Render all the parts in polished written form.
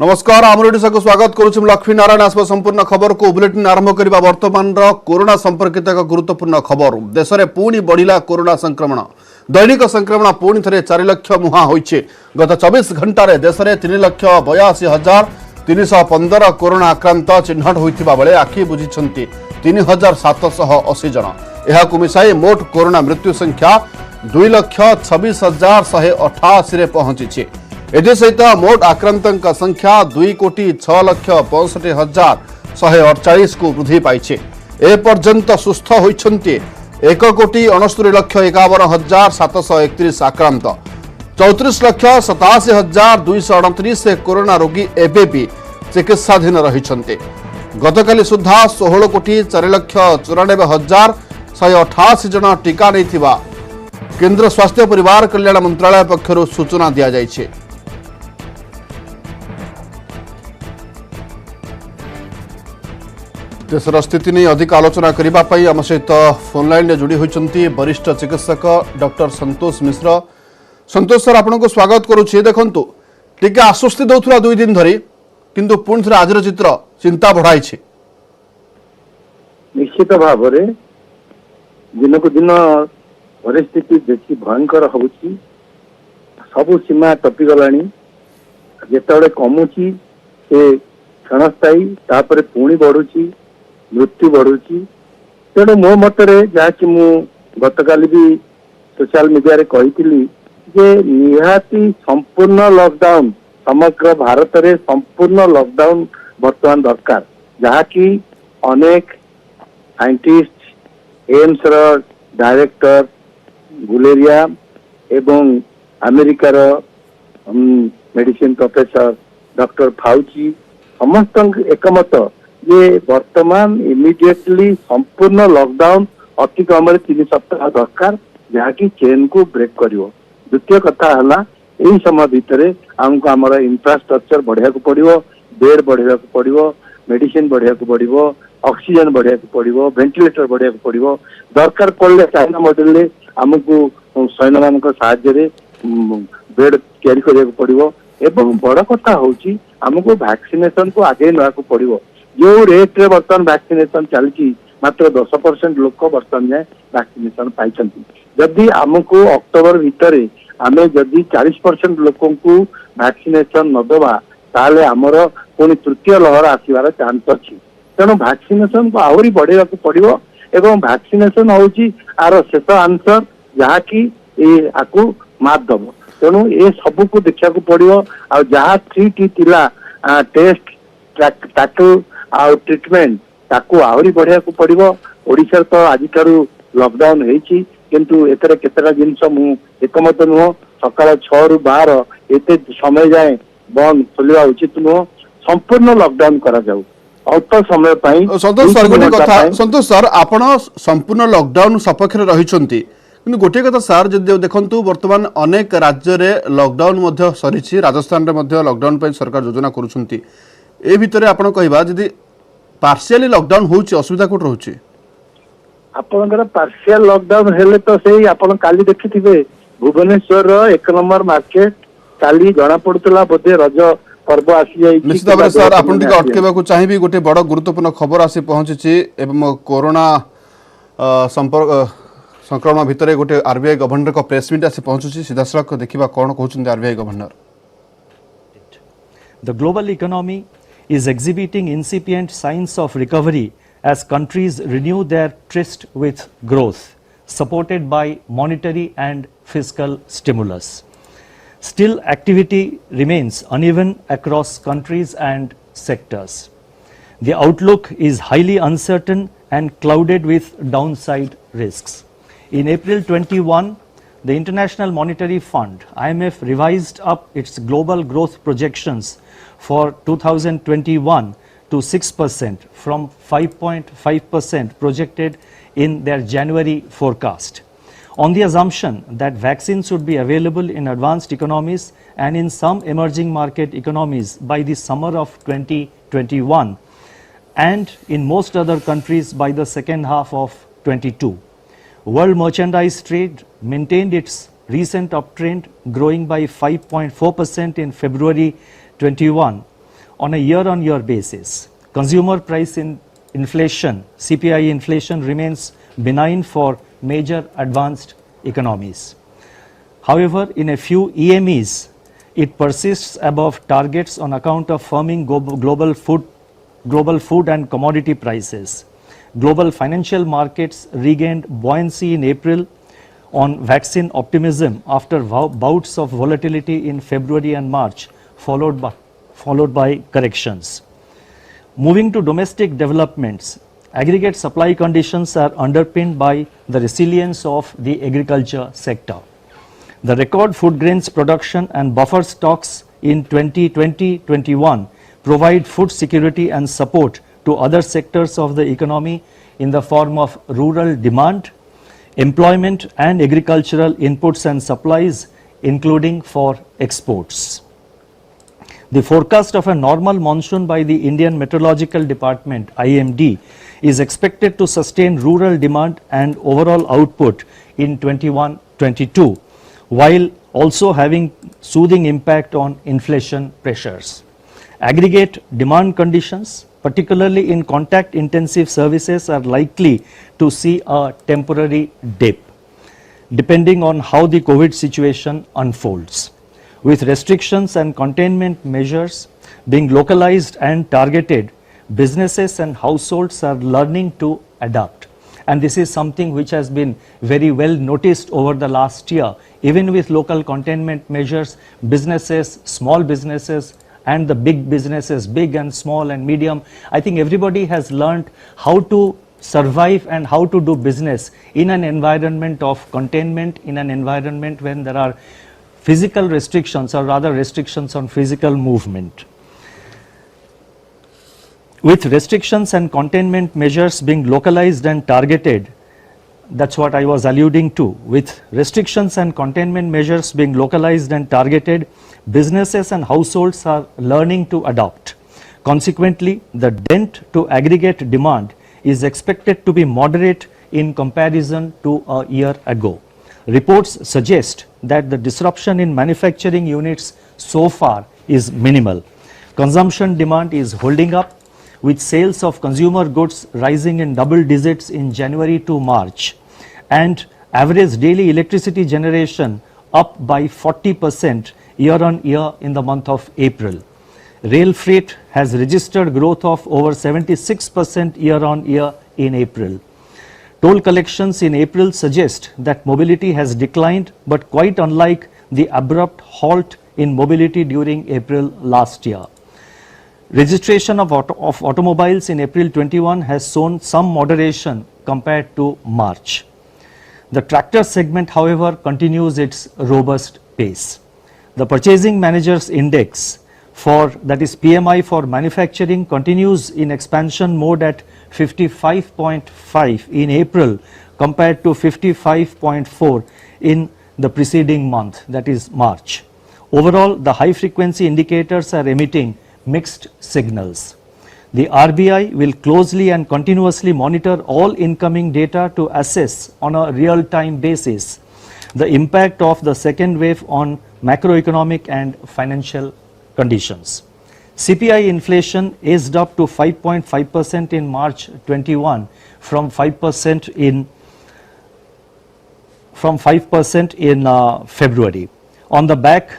नमस्कार आम को स्वागत करुच्ची लक्ष्मी नारायण आसव संपूर्ण खबर को बुलेटिन आरंभ करने वर्तमान कोरोना संपर्कित एक गुरुत्वपूर्ण खबर देश में पुणी बढ़ला कोरोना संक्रमण दैनिक संक्रमण पुणी थे 4 लाख मुहां होइछे। गत 24 घंटे देश में 3,82,315 कोरोना आक्रांत चिन्हट होइथिबा बेले आखि बुझिछंती 3,780 जन। एहाकु मिसाई मोट कोरोना मृत्यु संख्या 2,26,188 रे पहुंची। एसहित मोट आक्रांत संख्या 2,06,65,148 को वृद्धि पाई। एपर्यंत सुस्थ होती 1,69,51,731 आक्रांत 34,87,229 कोरोना रोगी एबे भी चिकित्साधीन रही। गतकाली सुधा 16,04,94,188 जन टीका नहीं केंद्र स्वास्थ्य परिवार कल्याण मंत्रालय पक्षर सूचना दी जाइए। देशर स्थिति नहीं अधिक आलोचना करने आम सहित फोन लाइन जोड़ी होती वरिष्ठ चिकित्सक डॉक्टर संतोष मिश्र। संतोष सर आपको स्वागत करुच्ची। देखु टीका आश्वस्ति दौला 2 दिन धरी किंतु पुणी थे आज चित्र चिंता बढ़ाई। निश्चित भाव दिन को दिन परिस्थिति देखी भयंकर होची सबु सीमा टपिगला जिते कमुची से क्षणस्थायी तापर पुणी बढ़ुची मृत्यु बढ़ुची। तेणु मो मतरे जहाँकि मु गतकाली भी सोशल मीडिया रे कही जे निहाती संपूर्ण लॉकडाउन समग्र भारत रे संपूर्ण लॉकडाउन वर्तमान दरकार जहाँकि अनेक साइंटिस्ट एम्स रो डायरेक्टर गुलेरिया एवं अमेरिकार मेडिसिन प्रोफेसर डॉक्टर फाउची समस्त एकमत ये वर्तमान इमिडिएटली संपूर्ण लॉकडाउन अति कम 3 सप्ताह दरकार जहाँकि चेन को ब्रेक करिवो। द्वितीय कथा हला एही समय भितर हमको आमर इंफ्रास्ट्रक्चर बढ़िया को पड़िवो, बेड बढ़िया को पड़िवो, मेडिसिन बढ़िया को पड़िवो, ऑक्सीजन बढ़िया को पड़िवो, वेंटिलेटर बढ़िया को पड़िवो। दरकार पड़ले चाइना मॉडल ले हमको सैन्य मान साहाय्य बेड तैयारी करिया को पड़िवो। एवं बड़ कथा होची हमको वैक्सीनेशन को आगे ना को पड़िवो। जो रेट रे वर्तमान वैक्सीनेशन चलती मात्र 10% लोक वर्तमान जाए वैक्सीनेशन पाई। जदि आमको अक्टोबर भितर आमे जदि 40% लोक को वैक्सीनेशन न दबा ताले आमर पुणी तृतीय लहर आसबार चांस अच्छी। तेणु वैक्सीनेशन को आहरी बढ़ेगा पड़िवो एवं वैक्सीनेशन होची आर शेष आंसर जहाँकि आपको मात दब। तेणु ये सबू को देखा पड़ो आ जहाँ 3T थिला टेस्ट टैकल आ ट्रीटमेंट ताकू आहरी बढ़िया को पड़ो। ओडिशा तो आज लॉकडाउन होती किंतु एतर केतरा जिनस मु एकमत नुह सकाळ 6 रु 12 एते समय जाए बंद खोलिया उचित नुह। संपूर्ण लॉकडाउन करा जाऊ अल्प समय पाई। संतोष सर गोटे कथा संतोष सर आपण संपूर्ण लॉकडाउन सपक्ष रही किंतु गोटे कथा सर जब देखु वर्तमान अनेक राज्य रे लॉकडाउन सरी राजस्थान रे लॉकडाउन पे सरकार योजना करुछंती। ए भितर आपण कहबा जदि पार्शियली लॉकडाउन होउची असुविधा कोट रहउची आपनकर पार्शियल लॉकडाउन हेले तो सेही आपण काली देखिथिबे भुवनेश्वर रो 1 नंबर मार्केट काली जणा पडतला बोधे रज पर्व आसी जाई। निश्चित भाव सर आपण टिक अटकेबा को चाहिबी गोटे बड़ गुरुत्वपूर्ण खबर आसी पहुंची एवं कोरोना संपर्क संक्रमण भितर गोटे आरबीआई गवर्नर का प्रेस मीट आसी पहुंचुची सीधासलख देखिबा कोन कहउछन RBI governor. The global economy is exhibiting incipient signs of recovery as countries renew their tryst with growth, supported by monetary and fiscal stimulus. Still, activity remains uneven across countries and sectors. The outlook is highly uncertain and clouded with downside risks. In April 21, the International Monetary Fund (IMF) revised up its global growth projections for 2021 to 6% from 5.5% projected in their January forecast, on the assumption that vaccines would be available in advanced economies and in some emerging market economies by the summer of 2021 and in most other countries by the second half of 22. World merchandise trade maintained its recent uptrend, growing by 5.4% in February 21 on a year-on-year basis. Consumer price inflation, CPI inflation remains benign for major advanced economies. However, in a few EMEs, it persists above targets on account of firming global food and commodity prices. Global financial markets regained buoyancy in April on vaccine optimism after bouts of volatility in February and March, followed by corrections. Moving to domestic developments, aggregate supply conditions are underpinned by the resilience of the agriculture sector. The record food grains production and buffer stocks in 2020-21 provide food security and support to other sectors of the economy in the form of rural demand, employment and agricultural inputs and supplies, including for exports. The forecast of a normal monsoon by the Indian Meteorological Department (IMD) is expected to sustain rural demand and overall output in 21-22, while also having soothing impact on inflation pressures. Aggregate demand conditions, particularly in contact intensive services, are likely to see a temporary dip, depending on how the COVID situation unfolds. With restrictions and containment measures being localized and targeted, businesses and households are learning to adapt. And this is something which has been very well noticed over the last year. Even with local containment measures, businesses, small businesses, and the big businesses, big and small and medium, I think everybody has learned how to survive and how to do business in an environment of containment, in an environment when there are physical restrictions, or rather restrictions on physical movement. With restrictions and containment measures being localized and targeted, that's what I was alluding to. With restrictions and containment measures being localized and targeted, businesses and households are learning to adopt. Consequently, the dent to aggregate demand is expected to be moderate in comparison to a year ago. Reports suggest that the disruption in manufacturing units so far is minimal. Consumption demand is holding up, with sales of consumer goods rising in double digits in January to March, and average daily electricity generation up by 40% year on year in the month of April. Rail freight has registered growth of over 76% year on year in April. Toll collections in April suggest that mobility has declined, but quite unlike the abrupt halt in mobility during April last year. Registration of automobiles in April 21 has shown some moderation compared to March. The tractor segment, however, continues its robust pace. The Purchasing Managers Index, that is PMI for manufacturing, continues in expansion mode at 55.5 in April compared to 55.4 in the preceding month, that is March. Overall, the high frequency indicators are emitting mixed signals. The RBI will closely and continuously monitor all incoming data to assess on a real-time basis the impact of the second wave on macroeconomic and financial conditions. CPI inflation eased up to 5.5% in March 21 from 5% in February, on the back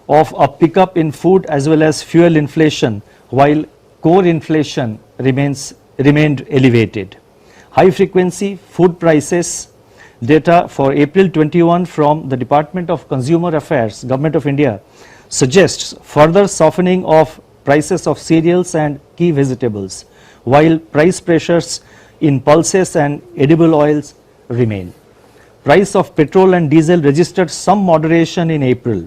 of a pickup in food as well as fuel inflation, while core inflation remained elevated. High frequency food prices data for April 21 from the Department of Consumer Affairs, Government of India, suggests further softening of prices of cereals and key vegetables, while price pressures in pulses and edible oils remain. Price of petrol and diesel registered some moderation in April.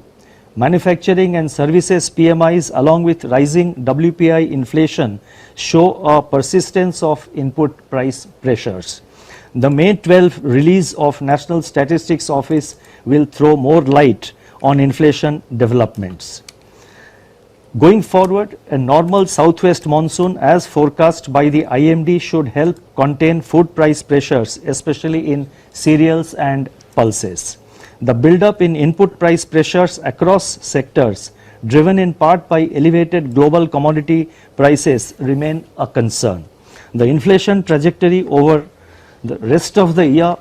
Manufacturing and services PMIs along with rising WPI inflation show a persistence of input price pressures. The May 12 release of National Statistics Office will throw more light on inflation developments. Going forward, a normal southwest monsoon as forecast by the IMD should help contain food price pressures, especially in cereals and pulses. The build-up in input price pressures across sectors driven in part by elevated global commodity prices, remain a concern. The inflation trajectory over the rest of the year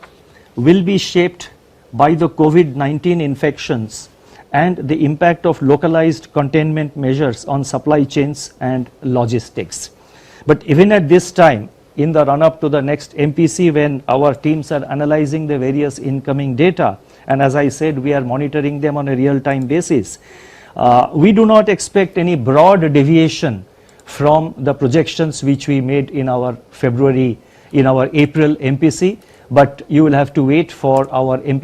will be shaped by the COVID-19 infections and the impact of localized containment measures on supply chains and logistics. But even at this time, in the run-up to the next MPC, when our teams are analyzing the various incoming data, and as I said, we are monitoring them on a real-time basis, we do not expect any broad deviation from the projections which we made in our April MPC, but you will have to wait for our MPC